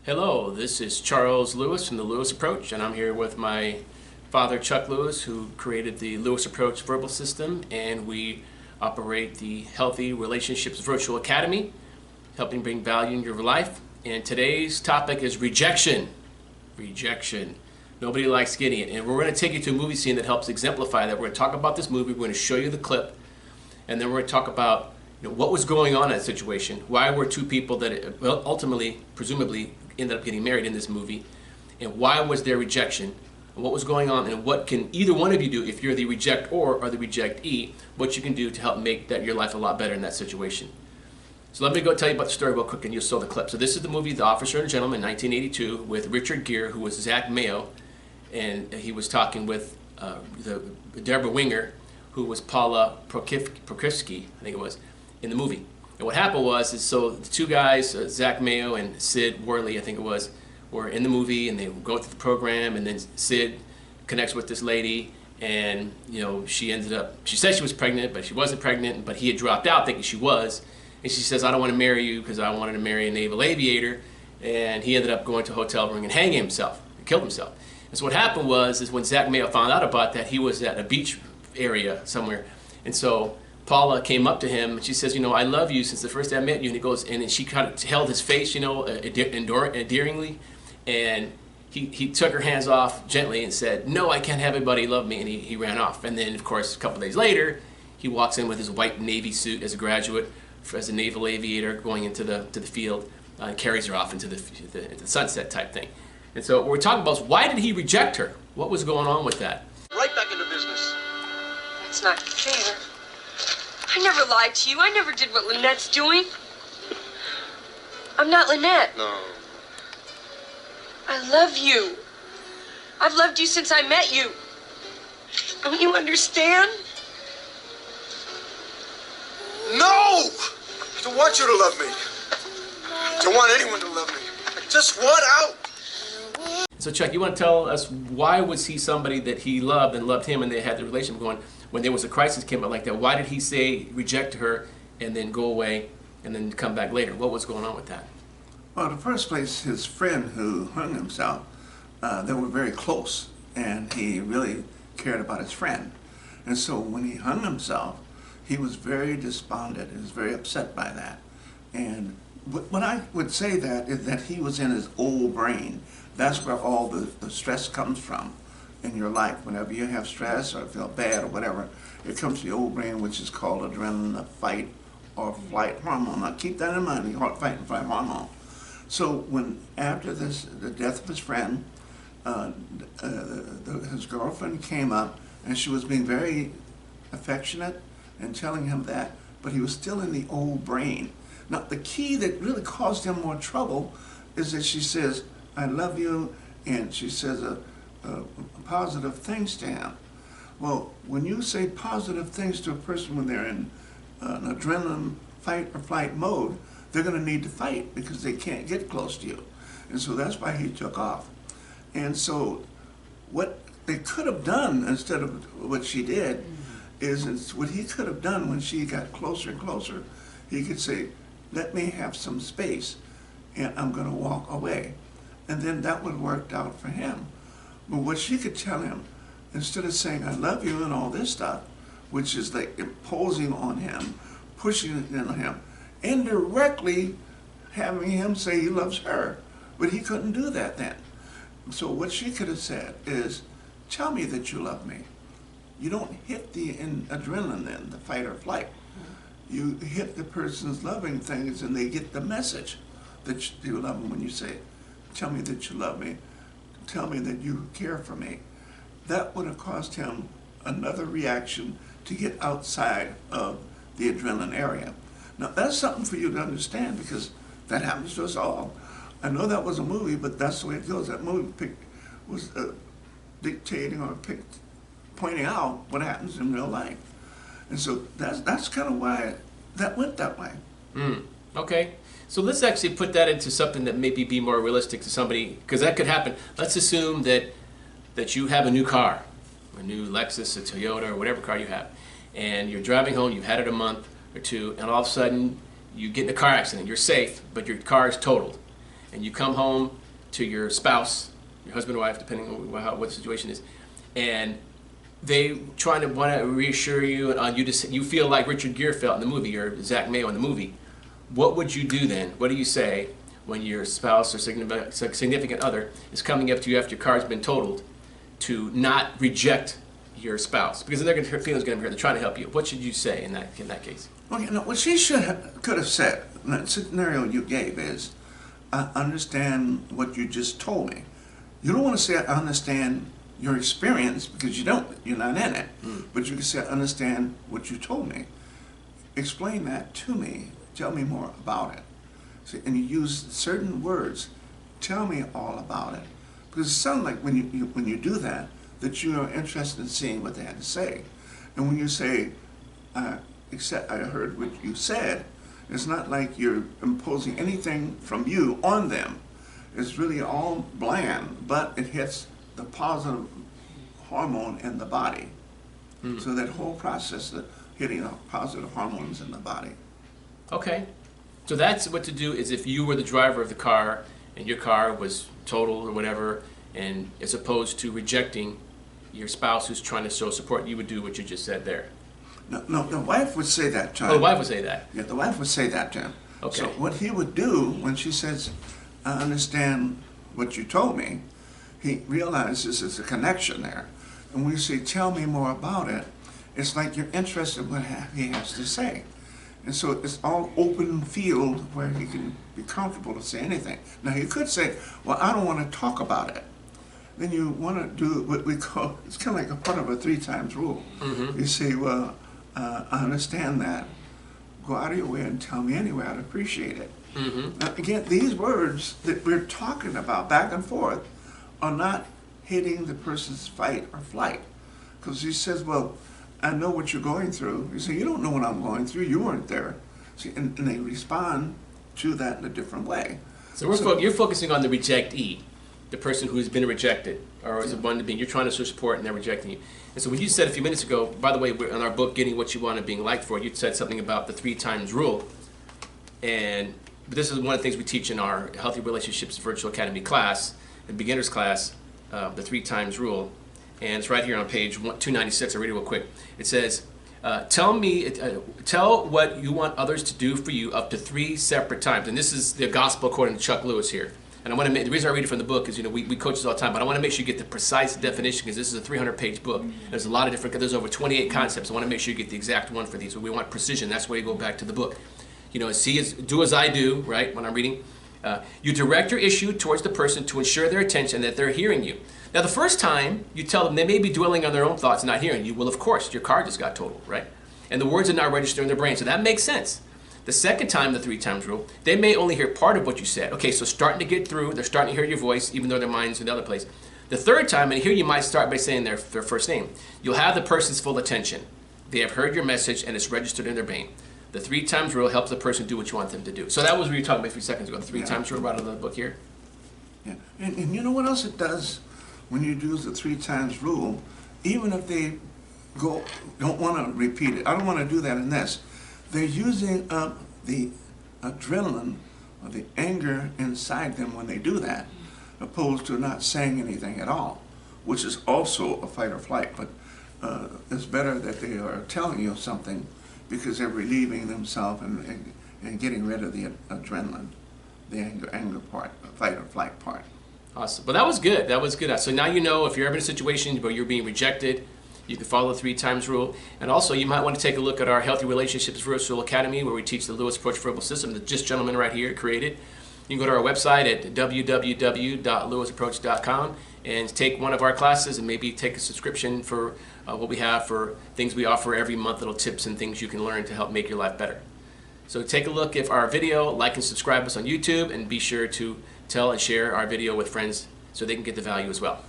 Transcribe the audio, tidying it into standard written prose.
Hello, this is Charles Lewis from the Lewis Approach, and I'm here with my father, Chuck Lewis, who created the Lewis Approach verbal system, and we operate the Healthy Relationships Virtual Academy, helping bring value in your life. And today's topic is rejection. Rejection. Nobody likes getting it. And we're going to take you to a movie scene that helps exemplify that. We're going to talk about this movie, we're going to show you the clip, and then we're going to talk about what was going on in that situation, why were two people that ultimately, presumably, ended up getting married in this movie, and why was there rejection, and what was going on, and what can either one of you do if you're the rejector or the rejectee, what you can do to help make your life a lot better in that situation. So let me go tell you about the story real quick, and you'll saw the clip. So this is the movie The Officer and Gentleman, 1982, with Richard Gere, who was Zach Mayo, and he was talking with Deborah Winger, who was Paula Prokifsky, I think it was, in the movie. And what happened was, so the two guys, Zach Mayo and Sid Worley, I think it was, were in the movie, and they go through the program, and then Sid connects with this lady, and she said she was pregnant, but she wasn't pregnant, but he had dropped out thinking she was, and she says, I don't want to marry you because I wanted to marry a naval aviator, and he ended up going to a hotel room and hanging himself, and killed himself. And so what happened was, when Zach Mayo found out about that, he was at a beach area somewhere, and so Paula came up to him and she says, I love you since the first day I met you. And he goes, and then she kind of held his face, endearingly. And he took her hands off gently and said, no, I can't have anybody love me. And he ran off. And then, of course, a couple days later, he walks in with his white Navy suit as a graduate, as a naval aviator going into the field, and carries her off into the sunset type thing. And so what we're talking about is, why did he reject her? What was going on with that? Right back into business. That's not fair. I never lied to you. I never did what Lynette's doing. I'm not Lynette. No. I love you. I've loved you since I met you. Don't you understand? No! I don't want you to love me. I don't want anyone to love me. I just want out. So Chuck, you want to tell us, why was he somebody that he loved and loved him, and they had the relationship going? When there was a crisis came up like that, why did he say reject her and then go away and then come back later? What was going on with that? Well, in the first place, his friend who hung himself, they were very close, and he really cared about his friend. And so when he hung himself, he was very despondent. He was very upset by that. And what I would say that is that he was in his old brain. That's where all the stress comes from in your life. Whenever you have stress or feel bad or whatever, it comes to the old brain, which is called adrenaline, the fight or flight hormone. Now keep that in mind, the fight and flight hormone. So after the death of his friend, his girlfriend came up, and she was being very affectionate and telling him that, but he was still in the old brain. Now the key that really caused him more trouble is that she says, I love you, and she says positive things to him. Well, when you say positive things to a person when they're in an adrenaline fight or flight mode, they're going to need to fight because they can't get close to you. And so that's why he took off. And so what they could have done instead of what she did is what he could have done when she got closer and closer, he could say, let me have some space and I'm going to walk away. And then that would have worked out for him. But what she could tell him, instead of saying, I love you and all this stuff, which is like imposing on him, pushing it on him, indirectly having him say he loves her. But he couldn't do that then. So what she could have said is, tell me that you love me. You don't hit the adrenaline then, the fight or flight. You hit the person's loving things and they get the message that you love them when you say, tell me that you love me. Tell me that you care for me. That would have caused him another reaction to get outside of the adrenaline area. Now that's something for you to understand because that happens to us all. I know that was a movie, but that's the way it goes. That movie was dictating or pointing out what happens in real life. And so that's kind of why that went that way. Okay. So let's actually put that into something that maybe be more realistic to somebody, because that could happen. Let's assume that you have a new car, a new Lexus, a Toyota, or whatever car you have, and you're driving home, you've had it a month or two, and all of a sudden you get in a car accident. You're safe, but your car is totaled. and you come home to your spouse, your husband or wife, depending on what the situation is, and they trying to want to reassure you and you just you feel like Richard Gere felt in the movie or Zach Mayo in the movie. What would you do then? What do you say when your spouse or significant other is coming up to you after your car's been totaled to not reject your spouse? Because then her feelings are going to be hurt. They're trying to help you. What should you say in that case? Well, what she could have said in that scenario you gave is, I understand what you just told me. You don't want to say I understand your experience because you're not in it. But you can say I understand what you told me. Explain that to me. Tell me more about it. See, and you use certain words. Tell me all about it. Because it sounds like when you do that you are interested in seeing what they had to say. And when you say, except I heard what you said, it's not like you're imposing anything from you on them. It's really all bland, but it hits the positive hormone in the body. So that whole process of hitting the positive hormones in the body. Okay. So that's what to do is if you were the driver of the car and your car was totaled or whatever, and as opposed to rejecting your spouse who's trying to show support, you would do what you just said there. No, the wife would say that to him. Oh, the wife would say that? Yeah, the wife would say that to him. Okay. So what he would do when she says, I understand what you told me, he realizes there's a connection there. And when you say, tell me more about it, it's like you're interested in what he has to say. And so it's all open field where he can be comfortable to say anything. Now he could say, well, I don't want to talk about it. Then you want to do what we call, it's kind of like a part of a 3 times rule. You say, well, I understand that. Go out of your way and tell me anyway. I'd appreciate it. Now, again, these words that we're talking about back and forth are not hitting the person's fight or flight. Because he says, well, I know what you're going through. You say, you don't know what I'm going through. You weren't there. See, and they respond to that in a different way. So you're focusing on the rejectee, the person who's been rejected, or is one being you're trying to show support and they're rejecting you. And so when you said a few minutes ago, by the way, we're in our book, Getting What You Want and Being Liked For, you said something about the 3 times rule. And this is one of the things we teach in our Healthy Relationships Virtual Academy class, the beginner's class, the 3 times rule. And it's right here on page 296. I'll read it real quick. It says, tell what you want others to do for you up to 3 separate times. And this is the gospel according to Chuck Lewis here. And I want to make, the reason I read it from the book is, we coach this all the time, but I want to make sure you get the precise definition because this is a 300-page book. There's a lot of different, there's over 28 concepts. I want to make sure you get the exact one for these. So we want precision. That's why you go back to the book. Do as I do, right, when I'm reading. You direct your issue towards the person to ensure their attention that they're hearing you. Now, the first time you tell them they may be dwelling on their own thoughts and not hearing you, well, of course, your car just got totaled, right? And the words are not registering in their brain, so that makes sense. The second time, the 3 times rule, they may only hear part of what you said. Okay, so starting to get through, they're starting to hear your voice, even though their mind's in the other place. The third time, and here you might start by saying their first name, you'll have the person's full attention. They have heard your message, and it's registered in their brain. The 3 times rule helps the person do what you want them to do. So that was what you were talking about a few seconds ago, the 3 times rule out of the book here. Yeah, and you know what else it does when you do the 3 times rule? Even if they don't want to repeat it, I don't want to do that in this. They're using up the adrenaline or the anger inside them when they do that, opposed to not saying anything at all, which is also a fight or flight. But it's better that they are telling you something because they're relieving themselves and getting rid of the adrenaline, the anger part, the fight or flight part. Awesome. Well, that was good. That was good. So now you know if you're ever in a situation where you're being rejected, you can follow the 3 times rule. And also, you might want to take a look at our Healthy Relationships Virtual Academy, where we teach the Lewis Approach Verbal System that this gentleman right here created. You can go to our website at www.lewisapproach.com and take one of our classes and maybe take a subscription for what we have for things we offer every month, little tips and things you can learn to help make your life better. So take a look at our video, like and subscribe us on YouTube, and be sure to tell and share our video with friends so they can get the value as well.